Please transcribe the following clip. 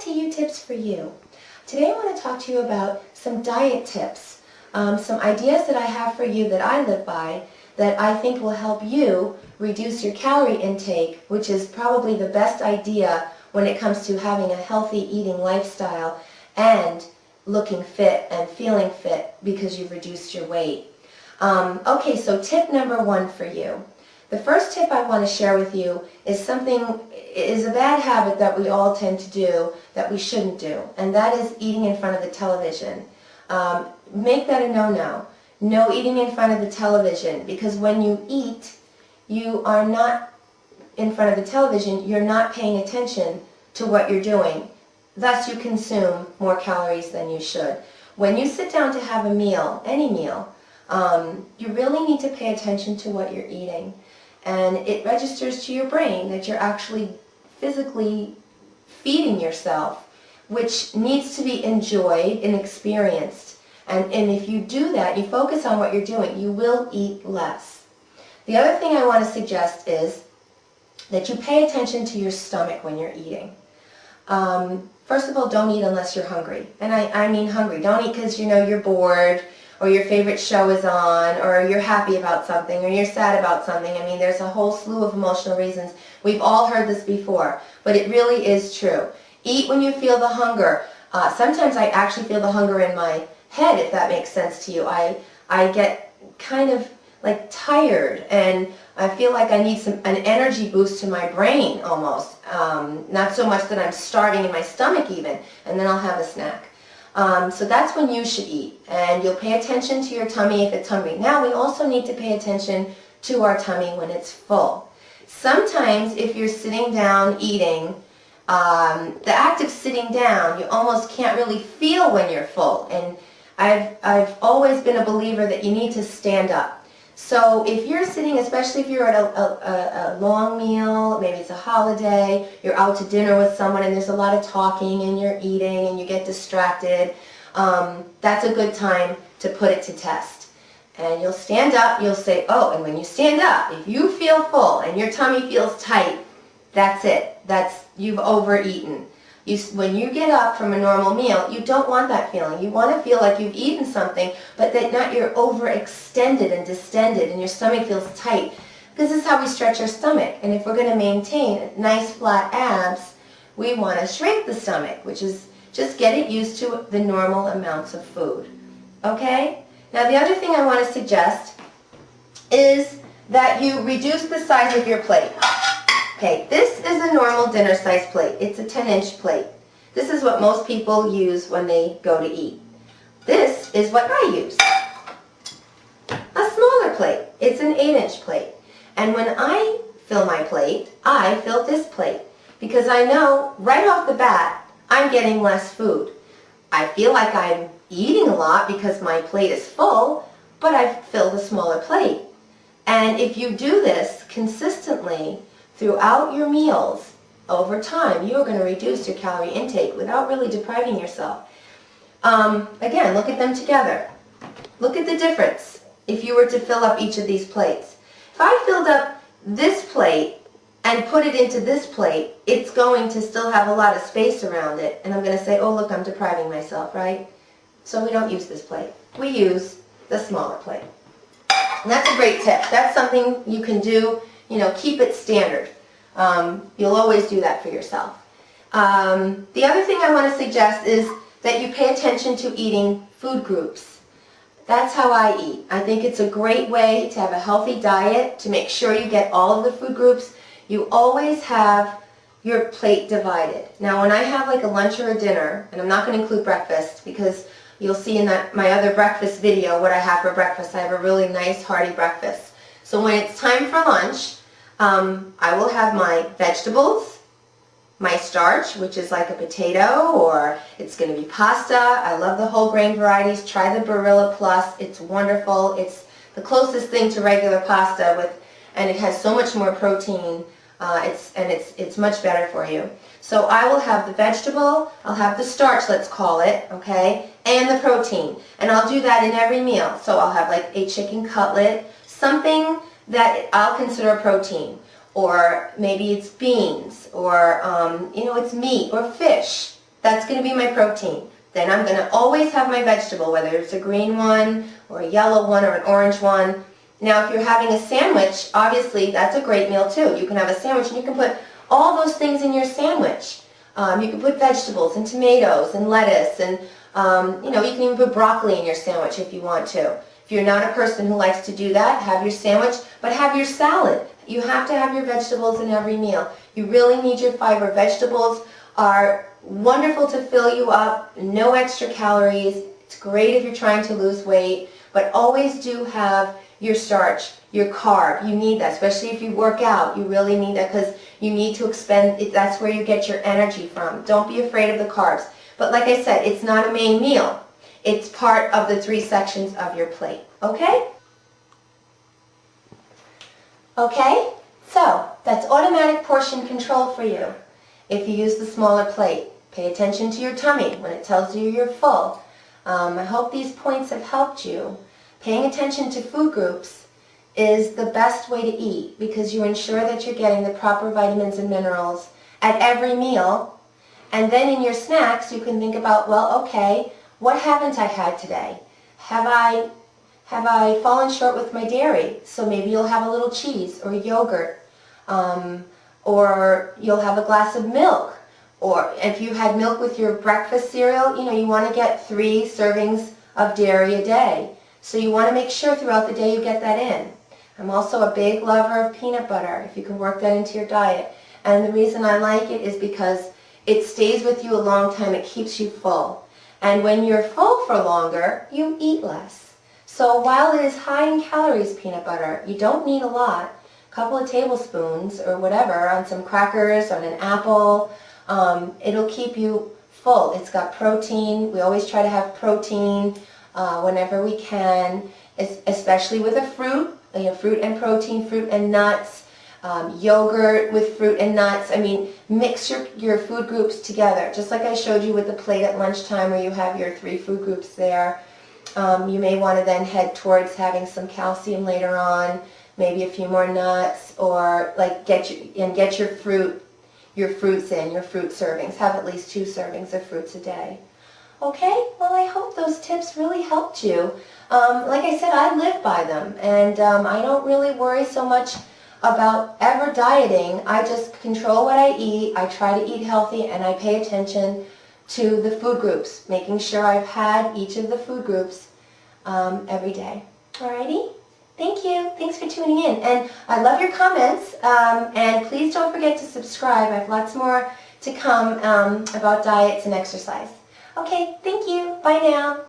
to You Tips for You. Today I want to talk to you about some diet tips, some ideas that I have for you that I live by that I think will help you reduce your calorie intake, which is probably the best idea when it comes to having a healthy eating lifestyle and looking fit and feeling fit because you've reduced your weight. Okay, so tip number one for you. The first tip I want to share with you is a bad habit that we all tend to do that we shouldn't do, and that is eating in front of the television. Make that a no-no. No eating in front of the television, because when you eat, you are not in front of the television, you're not paying attention to what you're doing. Thus you consume more calories than you should. When you sit down to have a meal, any meal, you really need to pay attention to what you're eating. And it registers to your brain that you're actually physically feeding yourself, which needs to be enjoyed and experienced. And if you do that, you focus on what you're doing, you will eat less. The other thing I want to suggest is that you pay attention to your stomach when you're eating. First of all, don't eat unless you're hungry. And I mean hungry. Don't eat because you're bored, or your favorite show is on, or you're happy about something, or you're sad about something. I mean, there's a whole slew of emotional reasons. We've all heard this before, but it really is true. Eat when you feel the hunger. Sometimes I actually feel the hunger in my head, if that makes sense to you. I get kind of like tired, and I feel like I need an energy boost to my brain almost. Not so much that I'm starving in my stomach even, and then I'll have a snack. So that's when you should eat, and you'll pay attention to your tummy if it's hungry. Now we also need to pay attention to our tummy when it's full. Sometimes if you're sitting down eating, the act of sitting down, you almost can't really feel when you're full. And I've always been a believer that you need to stand up. So if you're sitting, especially if you're at a long meal, maybe it's a holiday, you're out to dinner with someone and there's a lot of talking and you're eating and you get distracted, that's a good time to put it to test. And you'll stand up, you'll say, oh, and when you stand up, if you feel full and your tummy feels tight, that's it. You've overeaten. When you get up from a normal meal, you don't want that feeling. You want to feel like you've eaten something, but that not you're overextended and distended and your stomach feels tight. This is how we stretch our stomach. And if we're going to maintain nice flat abs, we want to shrink the stomach, which is just get it used to the normal amounts of food. Okay? Now the other thing I want to suggest is that you reduce the size of your plate. Okay, this is a normal dinner size plate. It's a 10-inch plate. This is what most people use when they go to eat. This is what I use. A smaller plate. It's an 8-inch plate. And when I fill my plate, I fill this plate. Because I know right off the bat, I'm getting less food. I feel like I'm eating a lot because my plate is full, but I've filled a smaller plate. And if you do this consistently, throughout your meals, over time, you're going to reduce your calorie intake without really depriving yourself. Again, look at them together. Look at the difference if you were to fill up each of these plates. If I filled up this plate and put it into this plate, it's going to still have a lot of space around it, and I'm going to say, oh look, I'm depriving myself, right? So we don't use this plate. We use the smaller plate. And that's a great tip. That's something you can do. Keep it standard. You'll always do that for yourself. The other thing I want to suggest is that you pay attention to eating food groups. That's how I eat. I think it's a great way to have a healthy diet, to make sure you get all of the food groups. You always have your plate divided. Now when I have like a lunch or a dinner, and I'm not going to include breakfast because you'll see in my other breakfast video what I have for breakfast. I have a really nice hearty breakfast. So when it's time for lunch, I will have my vegetables, my starch, which is like a potato, or it's going to be pasta. I love the whole grain varieties. Try the Barilla Plus. It's wonderful. It's the closest thing to regular pasta, and it has so much more protein. It's much better for you. So I will have the vegetable, I'll have the starch, let's call it, okay, and the protein. And I'll do that in every meal. So I'll have like a chicken cutlet, something that I'll consider a protein, or maybe it's beans, or it's meat or fish. That's going to be my protein. Then I'm going to always have my vegetable, whether it's a green one or a yellow one or an orange one. Now if you're having a sandwich, obviously that's a great meal too. You can have a sandwich and you can put all those things in your sandwich. You can put vegetables and tomatoes and lettuce and you can even put broccoli in your sandwich if you want to. If you're not a person who likes to do that, have your sandwich, but have your salad. You have to have your vegetables in every meal. You really need your fiber. Vegetables are wonderful to fill you up, no extra calories. It's great if you're trying to lose weight, but always do have your starch, your carb. You need that, especially if you work out. You really need that because you need to expend it. That's where you get your energy from. Don't be afraid of the carbs. But like I said, it's not a main meal. It's part of the 3 sections of your plate. Okay? Okay? So, that's automatic portion control for you. If you use the smaller plate, pay attention to your tummy when it tells you you're full. I hope these points have helped you. Paying attention to food groups is the best way to eat because you ensure that you're getting the proper vitamins and minerals at every meal. And then in your snacks, you can think about, well, okay, what haven't I had today? Have I fallen short with my dairy? So maybe you'll have a little cheese or yogurt, or you'll have a glass of milk. Or if you had milk with your breakfast cereal, you want to get 3 servings of dairy a day. So you want to make sure throughout the day you get that in. I'm also a big lover of peanut butter, if you can work that into your diet. And the reason I like it is because it stays with you a long time. It keeps you full. And when you're full for longer, you eat less. So while it is high in calories, peanut butter, you don't need a lot. A couple of tablespoons or whatever on some crackers, on an apple, it'll keep you full. It's got protein. We always try to have protein whenever we can, especially with a fruit, fruit and protein, fruit and nuts, yogurt with fruit and nuts. I mean, mix your food groups together, just like I showed you with the plate at lunchtime where you have your 3 food groups there. You may want to then head towards having some calcium later on, maybe a few more nuts, or like get your fruits in, your fruit servings. Have at least 2 servings of fruits a day. Okay, well I hope those tips really helped you. Like I said, I live by them, and I don't really worry so much about ever dieting. I just control what I eat, I try to eat healthy, and I pay attention to the food groups, making sure I've had each of the food groups every day. Alrighty? Thank you. Thanks for tuning in. And I love your comments, and please don't forget to subscribe. I have lots more to come about diets and exercise. Okay, thank you. Bye now.